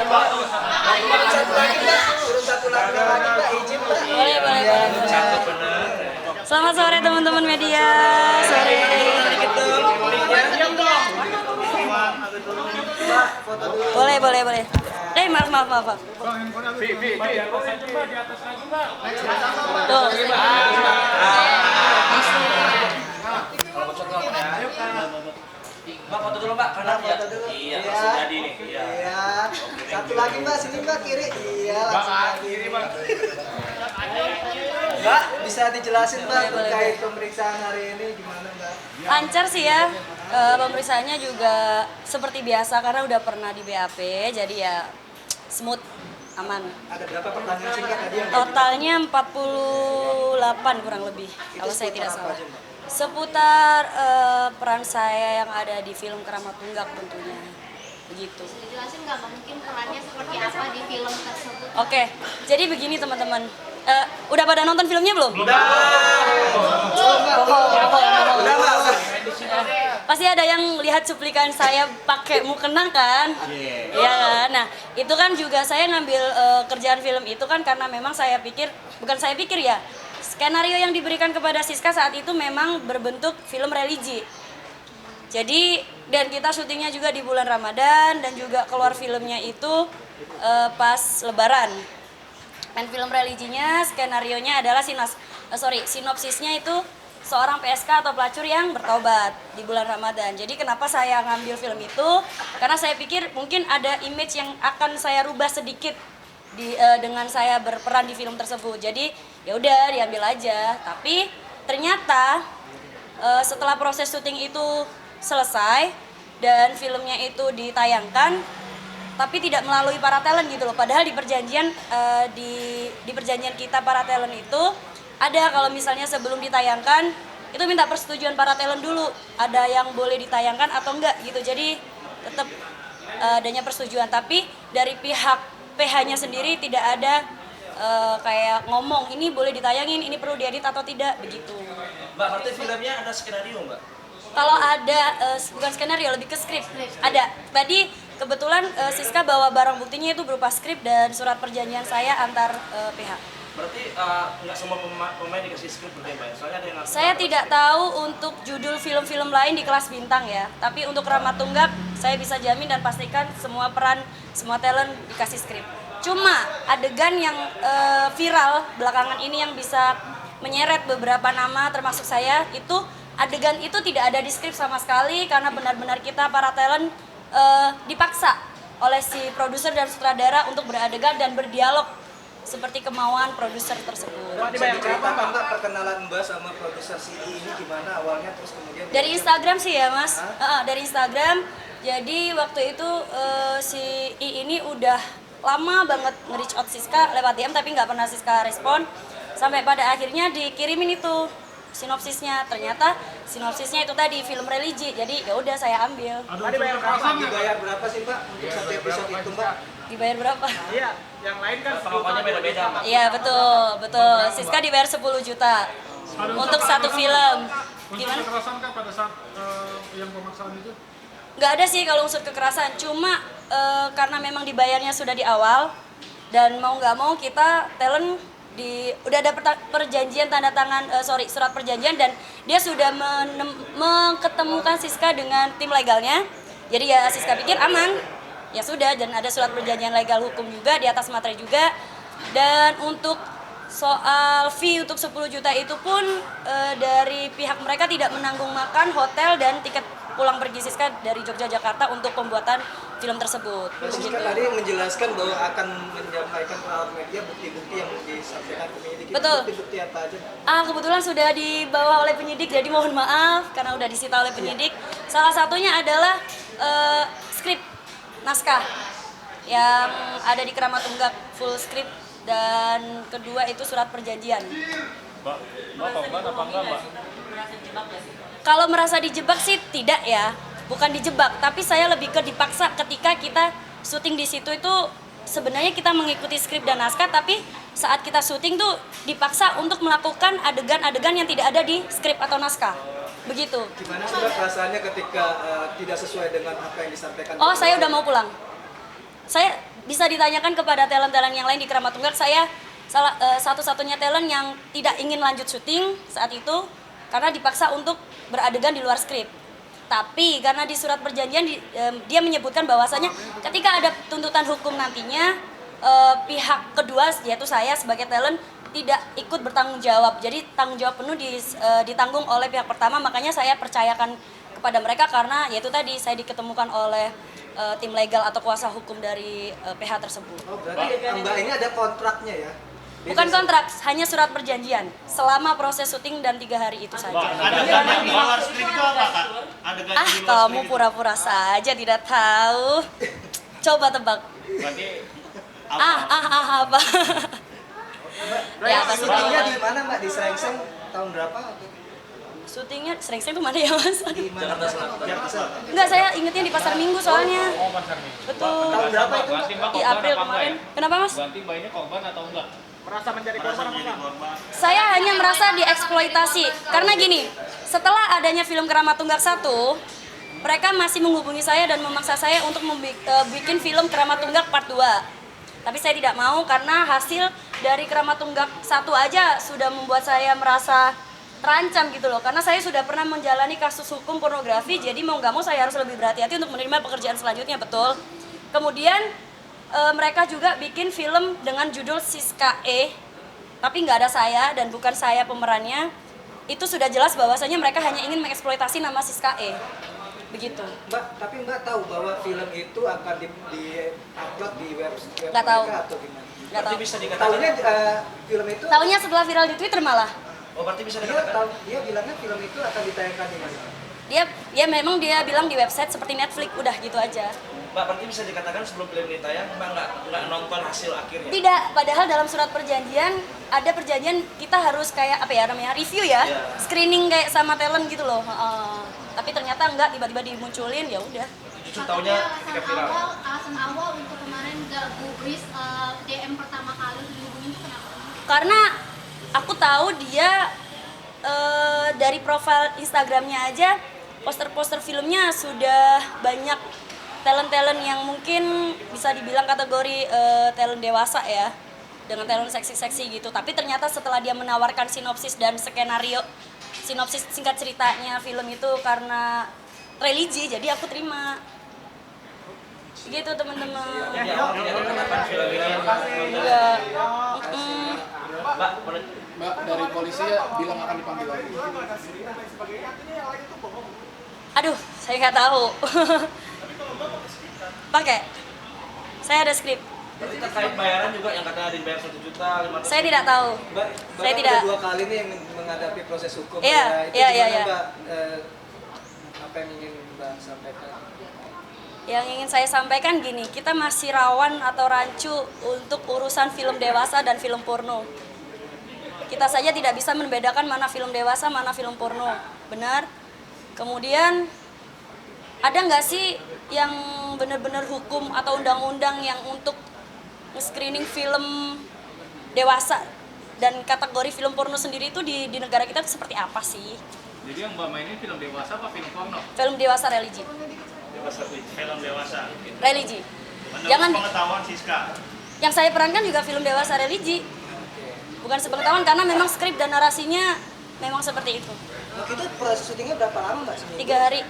Satu lagi Mbak, turun satu lagi Mbak, izin Mbak. Boleh. Selamat sore teman-teman media. Sore. Boleh. Maaf. Tuh. Mbak foto dulu Mbak, kanan ya. Foto dulu. Iya, langsung jadi nih. Iya. Satu lagi Mbak, sini Mbak, kiri. Iya, langsung kiri Mbak. Mbak, bisa dijelasin Mbak terkait pemeriksaan hari ini gimana Mbak? Lancar sih ya. Pemeriksaannya juga seperti biasa karena udah pernah di BAP, jadi ya smooth, aman. Ada berapa pertanyaan singkat tadi yang Totalnya 48 kurang lebih, kalau saya tidak seputar apa salah. aja, Mbak? Seputar peran saya yang ada di film Keramat Tunggak tentunya. Begitu. Bisa dijelasin nggak mungkin perannya seperti apa di film tersebut? Oke, jadi begini teman-teman. Udah pada nonton filmnya belum? Bohong. Udah Mbak. Pasti ada yang lihat cuplikan saya pakai mukena kan? Iya kan? Nah, itu kan juga saya ngambil kerjaan film itu kan karena memang bukan saya pikir ya, skenario yang diberikan kepada Siska saat itu memang berbentuk film religi. Jadi, dan kita syutingnya juga di bulan Ramadan dan juga keluar filmnya itu pas Lebaran. Dan film religinya, skenarionya adalah sinopsisnya itu seorang PSK atau pelacur yang bertobat di bulan Ramadan. Jadi kenapa saya ngambil film itu? Karena saya pikir mungkin ada image yang akan saya rubah sedikit dengan saya berperan di film tersebut. Jadi ya udah diambil aja. Tapi ternyata setelah proses syuting itu selesai dan filmnya itu ditayangkan, tapi tidak melalui para talent gitu loh. Padahal di perjanjian di perjanjian kita para talent itu ada kalau misalnya sebelum ditayangkan itu minta persetujuan para talent dulu, ada yang boleh ditayangkan atau enggak gitu. Jadi tetap adanya persetujuan, tapi dari pihak PH-nya sendiri tidak ada kayak ngomong ini boleh ditayangin, ini perlu diedit atau tidak begitu. Mbak, berarti filmnya ada skenario Mbak? Kalau ada bukan skenario, lebih ke skrip. Ada. Tadi kebetulan Siska bawa barang buktinya itu berupa skrip dan surat perjanjian saya antar pihak. Berarti nggak semua pemain dikasih skrip berarti Mbak? Soalnya ada yang Saya tidak tahu untuk judul film-film lain di kelas bintang ya. Tapi untuk Keramat Tunggak saya bisa jamin dan pastikan semua peran, semua talent dikasih skrip. Cuma adegan yang viral belakangan ini yang bisa menyeret beberapa nama termasuk saya, itu adegan itu tidak ada di skrip sama sekali karena benar-benar kita para talent dipaksa oleh si produser dan sutradara untuk beradegan dan berdialog seperti kemauan produser tersebut. Bisa diceritakan Mbak perkenalan Mbak sama produser si I ini gimana awalnya terus kemudian Dari Instagram sih ya Mas, dari Instagram. Jadi waktu itu si I ini udah lama banget nge-reach out Siska lewat DM tapi nggak pernah Siska respon. Sampai pada akhirnya dikirimin itu sinopsisnya, ternyata sinopsisnya itu tadi film religi, jadi ya udah saya ambil. dibayar berapa sih Mbak untuk satu episode itu Mbak? Dibayar berapa? Iya, yang lain kan penontonnya beda-beda Mbak? Iya betul. Siska dibayar 10 juta untuk satu film. Gimana? kekerasan kan pada saat yang pemaksaan itu? Nggak ada sih kalau unsur kekerasan, cuma karena memang dibayarnya sudah di awal dan mau nggak mau kita talent udah ada perjanjian tanda tangan surat perjanjian dan dia sudah mengetemukan Siska dengan tim legalnya. Jadi ya Siska pikir aman. Ya sudah, dan ada surat perjanjian legal hukum juga di atas materai juga. Dan untuk soal fee untuk 10 juta itu pun dari pihak mereka tidak menanggung makan, hotel dan tiket pulang pergi Siska dari Jogja Jakarta untuk pembuatan film tersebut. Siska tadi menjelaskan bahwa akan menyampaikan ke awak media bukti-bukti yang disampaikan ke penyidik. Betul. Bukti-bukti apa aja? Kebetulan sudah dibawa oleh penyidik, jadi mohon maaf karena udah disita oleh penyidik. Salah satunya adalah skrip naskah yang ada di Keramat Tunggak full script dan kedua itu surat perjanjian. Mbak korban apa enggak Mbak? Kalau merasa dijebak sih tidak ya, bukan dijebak, tapi saya lebih ke dipaksa ketika kita syuting di situ itu sebenarnya kita mengikuti skrip dan naskah, tapi saat kita syuting tuh dipaksa untuk melakukan adegan-adegan yang tidak ada di skrip atau naskah. Begitu. Gimana sih Mbak perasaannya ketika tidak sesuai dengan apa yang disampaikan? Oh, saya udah mau pulang. saya bisa ditanyakan kepada talent-talent yang lain di Kramat Tunggak, saya satu-satunya talent yang tidak ingin lanjut syuting saat itu karena dipaksa untuk beradegan di luar skrip. Tapi karena di surat perjanjian dia menyebutkan bahwasanya ketika ada tuntutan hukum nantinya pihak kedua yaitu saya sebagai talent tidak ikut bertanggung jawab. Jadi tanggung jawab penuh ditanggung oleh pihak pertama, makanya saya percayakan kepada mereka karena yaitu tadi saya diketemukan oleh tim legal atau kuasa hukum dari PH tersebut. Oh, berarti Mbak ini ada kontraknya ya? Bukan kontrak, hanya surat perjanjian selama proses syuting dan 3 hari itu saja. Adegan yang di luar skrip itu apa, Kak? Adegan yang di luar Kamu skrip. pura-pura saja tidak tahu. Coba tebak. Berarti Apa? Ya, apa Syutingnya sih? di mana Mbak? Di Serengseng tahun berapa? Syutingnya sering-sering tuh mana ya Mas? Di mana? Jakarta Selatan. Enggak, saya ingetnya di Pasar Minggu soalnya. Oh, pasar nih. Betul. Tahun berapa itu Mbak? Ganti Mbak Di korban April apa enggak kemarin. ya? Kenapa Mas? Ganti Mbak ini korban atau enggak? Merasa menjadi merasa korban apa menjadi enggak? korban. Saya hanya merasa dieksploitasi. Karena gini, setelah adanya film Kramat Tunggak 1, mereka masih menghubungi saya dan memaksa saya untuk bikin film Kramat Tunggak Part 2. Tapi saya tidak mau karena hasil dari Kramat Tunggak 1 aja sudah membuat saya merasa terancam gitu loh. Karena saya sudah pernah menjalani kasus hukum pornografi, jadi mau nggak mau saya harus lebih berhati-hati untuk menerima pekerjaan selanjutnya, betul. Kemudian mereka juga bikin film dengan judul Siska E, tapi nggak ada saya dan bukan saya pemerannya. Itu sudah jelas bahwasanya mereka hanya ingin mengeksploitasi nama Siska E. Begitu. Mbak, tapi Mbak tahu bahwa film itu akan di-upload di web Nggak tahu. mereka atau gimana? Nggak tahu. Berarti bisa dikatakan. Tahunya film itu Tahunya setelah viral di Twitter malah. Oh, berarti bisa dia dikatakan. tahu dia bilangnya film itu akan ditayangkan di mana? Dia memang dia bilang di website seperti Netflix, udah gitu aja. Mbak, berarti bisa dikatakan sebelum film ini tayang, Mbak nggak nonton hasil akhirnya. Tidak, padahal dalam surat perjanjian ada perjanjian kita harus kayak apa ya namanya review ya, Iya. screening kayak sama talent gitu loh. Tapi ternyata enggak, tiba-tiba dimunculin ya udah. Justru taunya ketika viral. Alasan awal untuk kemarin gak gubris DM pertama kali dihubungin itu kenapa? Karena aku tahu dia dari profil Instagramnya aja poster-poster filmnya sudah banyak talent-talent yang mungkin bisa dibilang kategori talent dewasa ya, dengan talent seksi-seksi gitu. Tapi ternyata setelah dia menawarkan sinopsis dan skenario, sinopsis singkat ceritanya film itu karena religi, jadi aku terima. Gitu teman-teman. Di awal tidak ada kapan film ini. Iya. Mm-mm. Mbak, menurut Mbak, dari polisi ya bilang akan dipanggil lagi. Aduh, saya nggak tahu. Pakai. Saya ada skrip. berarti terkait bayaran juga yang katanya dibayar 1 juta 500. Saya tidak tahu. Mbak, Saya Mbak tidak. ada 2 kali nih yang menghadapi proses hukum. Iya, ya. Itu iya, gimana iya. Mbak? Apa yang ingin Mbak sampaikan? Yang ingin saya sampaikan gini, kita masih rawan atau rancu untuk urusan film dewasa dan film porno. Kita saja tidak bisa membedakan mana film dewasa, mana film porno. Benar? Kemudian, ada nggak sih yang benar-benar hukum atau undang-undang yang untuk screening film dewasa dan kategori film porno sendiri itu di negara kita itu seperti apa sih? Jadi yang Mbak mainin film dewasa apa film porno? Film dewasa religi. Film dewasa. Religi. Menurut Jangan pengetahuan Siska. yang saya perankan juga film dewasa religi. Bukan sepengetahuan karena memang skrip dan narasinya memang seperti itu. Waktu itu proses syutingnya berapa lama Mbak? Seminggu? 3 hari.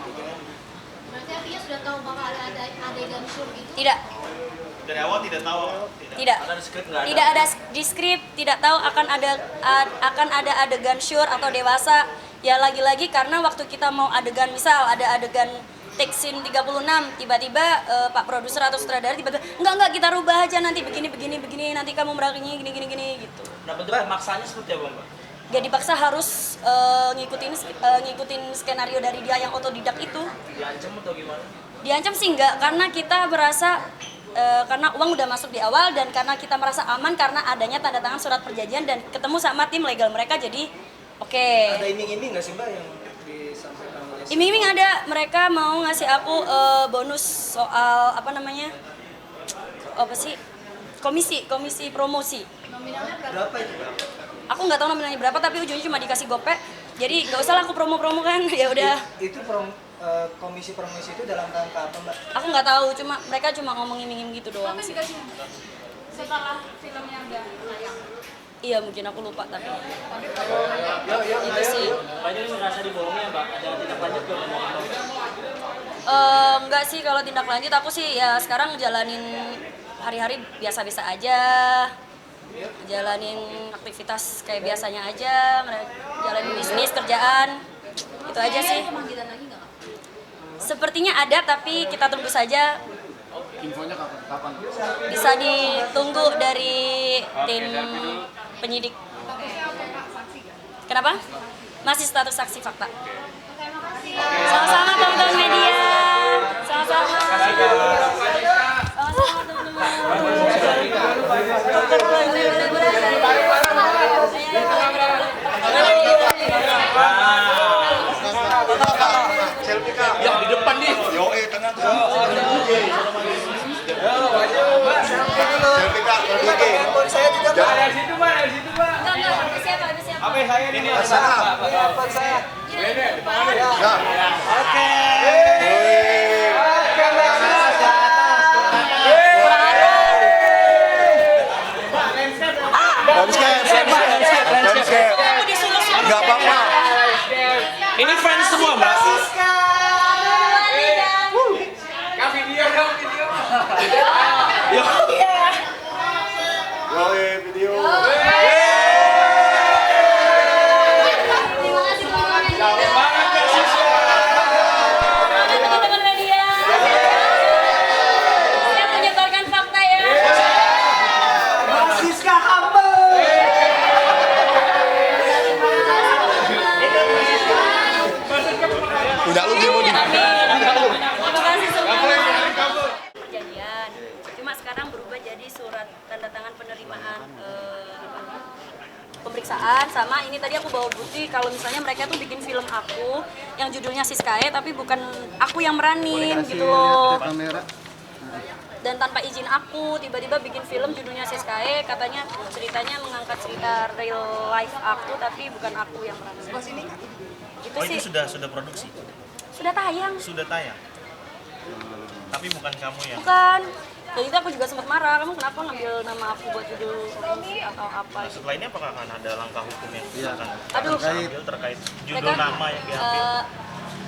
Berarti artinya sudah tahu bakal ada adegan shoot itu? Tidak, Dari awal tidak tahu. tidak. Ada di skrip nggak ada. Tidak ada di skrip, tidak tahu akan ada adegan sure atau dewasa. Ya lagi-lagi karena waktu kita mau adegan, misal ada adegan take scene 36, tiba-tiba Pak produser atau sutradara tiba-tiba enggak kita rubah aja nanti begini nanti kamu merakinya gini gitu. Nah, bentuk pemaksanya seperti apa, Mbak? Dia dipaksa harus ngikutin skenario dari dia yang otodidak itu. Diancam atau gimana? Diancam sih enggak, karena kita berasa karena uang udah masuk di awal dan karena kita merasa aman karena adanya tanda tangan surat perjanjian dan ketemu sama tim legal mereka, jadi oke. Ada iming-iming nggak sih Mbak yang disampaikan oleh Iming-iming ada, mereka mau ngasih aku bonus soal apa namanya? Apa sih? Komisi promosi. Nominalnya berapa? berapa itu Mbak? Aku nggak tahu nominalnya berapa tapi ujungnya cuma dikasih gope. Jadi nggak usah lah aku promo kan, ya udah. Itu komisi promosi itu dalam rangka apa Mbak? Aku nggak tahu, mereka cuma ngomong-ngiming gitu doang sih. Setelah filmnya udah tayang. Iya mungkin aku lupa tapi Yuk, itu sih. Banyak yang merasa dibohongi ya, Mbak. Ada tindak lanjut ke ngomong-ngomong. Enggak sih kalau tindak lanjut aku sih ya sekarang jalanin hari-hari biasa-biasa aja. Jalanin aktivitas kayak biasanya aja, jalanin bisnis, kerjaan. Itu aja sih. Pemanggilan lagi nggak? Sepertinya ada tapi kita tunggu saja. Infonya kapan? Bisa ditunggu dari tim penyidik. Kenapa? Masih status saksi fakta. Sama-sama teman-teman media. Sama-sama. Sama-sama teman-teman. Ya di depan nih. Yo, tengah. Selfie Kak, Handphone saya juga Mbak. Ada situ, Mbak. Ada situ, Mbak. Habis siapa? Apa yang saya ini? Ini handphone saya. Ya. Oke. Landscape. Enggak apa-apa. Ini fans semua, Mbak. Yo, video. Teman-teman media. Siap menyebarkan fakta ya. Siska humble. Udah lu di Terima kasih semua. Perjanjian. Cuma sekarang berubah jadi surat tanda tangan penerimaan pemeriksaan sama ini tadi aku bawa bukti kalau misalnya mereka tuh bikin film aku yang judulnya Siskae tapi bukan aku yang meranin gitu loh. Dan tanpa izin aku tiba-tiba bikin film judulnya Siskae, katanya ceritanya mengangkat cerita real life aku tapi bukan aku yang meranin. Itu Oh, sih itu sudah produksi. sudah tayang. Sudah tayang. Tapi bukan kamu ya. Bukan. Dan itu aku juga sempat marah, kamu kenapa ngambil nama aku buat judul promosi atau apa gitu. Setelah ini apakah akan ada langkah hukum yang akan Aduh. ambil terkait judul nama yang diambil?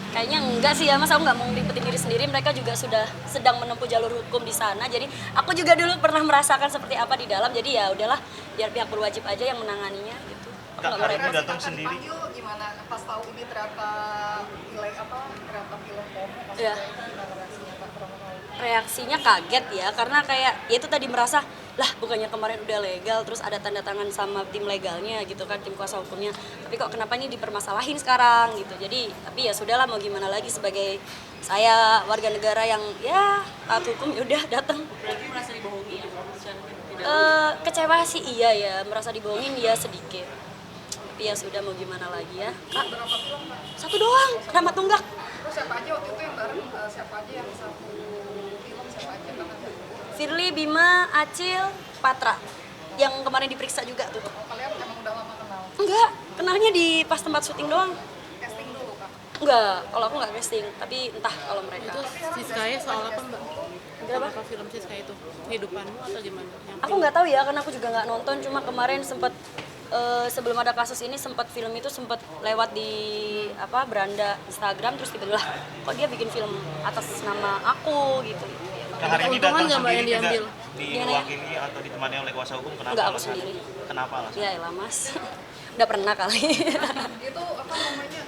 Kayaknya enggak sih ya, mas aku nggak mau ngeribetin diri sendiri, mereka juga sudah sedang menempuh jalur hukum di sana. Jadi aku juga dulu pernah merasakan seperti apa di dalam, jadi ya udahlah biar pihak berwajib aja yang menanganinya gitu. Aku Kak, nggak mau hari ini repot. datang sendiri. Gimana pas tahu ini ternyata nilai apa ternyata film porno Iya. gimana reaksinya Kak kurang tahu. Reaksinya kaget ya, karena kayak ya itu tadi merasa lah bukannya kemarin udah legal terus ada tanda tangan sama tim legalnya gitu kan, tim kuasa hukumnya, tapi kok kenapa ini dipermasalahin sekarang gitu. Jadi tapi ya sudahlah, mau gimana lagi, sebagai saya warga negara yang ya taat hukum ya udah datang. Merasa dibohongi ya? Kecewa sih iya ya, merasa dibohongin ya sedikit, tapi ya sudah mau gimana lagi ya. Kak, Berapa film Kak? satu doang, Rahmat Tunggak. Terus siapa aja waktu itu yang bareng siapa aja yang satu film siapa aja Kak? Firly, Bima, Acil, Patra yang kemarin diperiksa juga tuh. Kalian emang udah lama kenal? Enggak, kenalnya di pas tempat syuting doang. Casting dulu Kak? Enggak, kalau aku nggak casting, tapi entah kalau mereka. Itu Siskae soal apa mbak? Kenapa? Apa film Siskae itu? Kehidupanmu atau gimana? Yang Aku nggak tahu ya, karena aku juga nggak nonton. Cuma kemarin sempat sebelum ada kasus ini sempat film itu sempat lewat di apa beranda Instagram, terus tiba-tiba kok dia bikin film atas nama aku gitu. Nah, hari ini Keuntungan datang nggak, Mbak, sendiri yang diambil? tidak diwakili atau ditemani oleh kuasa hukum, kenapa Enggak, aku alasannya? sendiri. Kenapa alasannya? Ya elah mas, udah pernah kali. Itu apa namanya?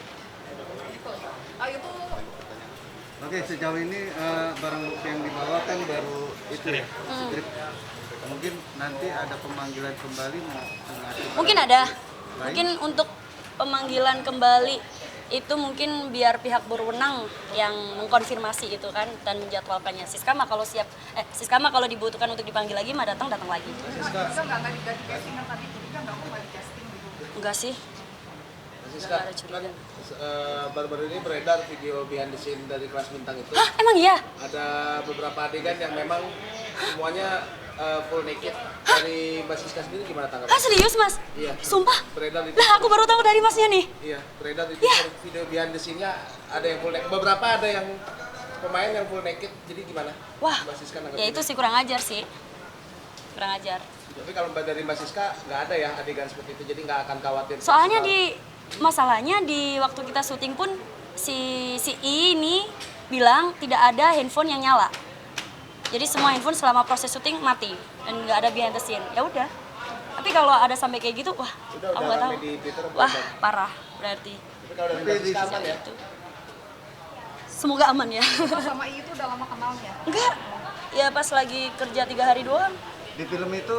Itu Oke, sejauh ini barang bukti yang dibawa kan baru itu ya, strip. Mungkin nanti ada pemanggilan kembali mengacu Mungkin ada, mungkin untuk pemanggilan kembali itu mungkin biar pihak berwenang yang mengkonfirmasi itu kan dan menjadwalkannya. Siskama kalau Siskama kalau dibutuhkan untuk dipanggil lagi mah datang lagi. bisa nggak di casting kan tadi jadi kan kamu nggak di casting gitu. Enggak sih. Siska, Nggak ada curiga. kan baru-baru ini beredar video behind the scene dari Kelas Bintang itu. Hah, emang iya? Ada beberapa adegan yang memang semuanya full naked dari Mbak Siska sendiri gimana tanggapan? Ah serius mas? Iya. Sumpah? Beredar di Lah aku baru tahu dari masnya nih. Iya, beredar di Iya. video behind the scene-nya ada yang full naked. Beberapa ada yang pemain yang full naked. Jadi gimana? Wah, Mbak Siska ya nanggapinnya? itu sih kurang ajar sih. Kurang ajar. Tapi kalau dari Mbak Siska nggak ada ya adegan seperti itu, jadi nggak akan khawatir. Soalnya masalahnya di waktu kita syuting pun si I ini bilang tidak ada handphone yang nyala. Jadi semua handphone selama proses syuting mati dan nggak ada behind the scene. Ya udah. Tapi kalau ada sampai kayak gitu, wah, Udah aku nggak tahu. rame di Twitter, Wah, banyak. parah berarti. Tapi kalau dari Mbak Siska aman ya? Itu. Semoga aman ya. Mas sama I itu udah lama kenalnya. Enggak. Ya pas lagi kerja 3 hari doang. Di film itu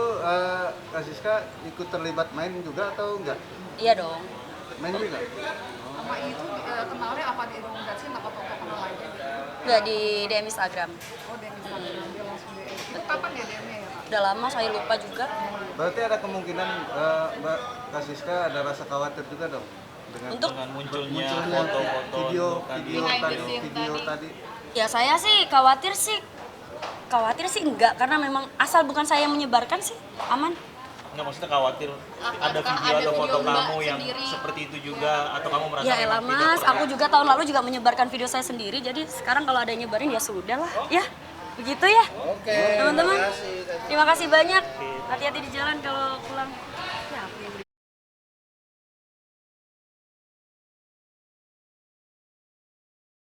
Kak Siska ikut terlibat main juga atau enggak? Iya dong. Main juga? Sama I itu kenalnya apa di rekomendasiin apa toko kenal aja? Enggak di DM Instagram. Oh DM Instagram, dia langsung DM. Itu kapan ya DM-nya ya Kak? Udah lama saya lupa juga. Berarti ada kemungkinan Mbak Kak Siska ada rasa khawatir juga dong dengan Untuk munculnya video Behind the scene tadi. ya saya sih khawatir sih enggak karena memang asal bukan saya yang menyebarkan sih aman. Nggak, maksudnya khawatir ada video atau foto kamu yang seperti itu juga, atau kamu merasa Ya elah memang tidak mas, pernah? aku juga tahun lalu juga menyebarkan video saya sendiri. Jadi sekarang kalau ada yang nyebarin ya sudah lah. Ya, begitu ya. Oke. Teman-teman. terima kasih. Terima kasih banyak. Hati-hati di jalan kalau pulang.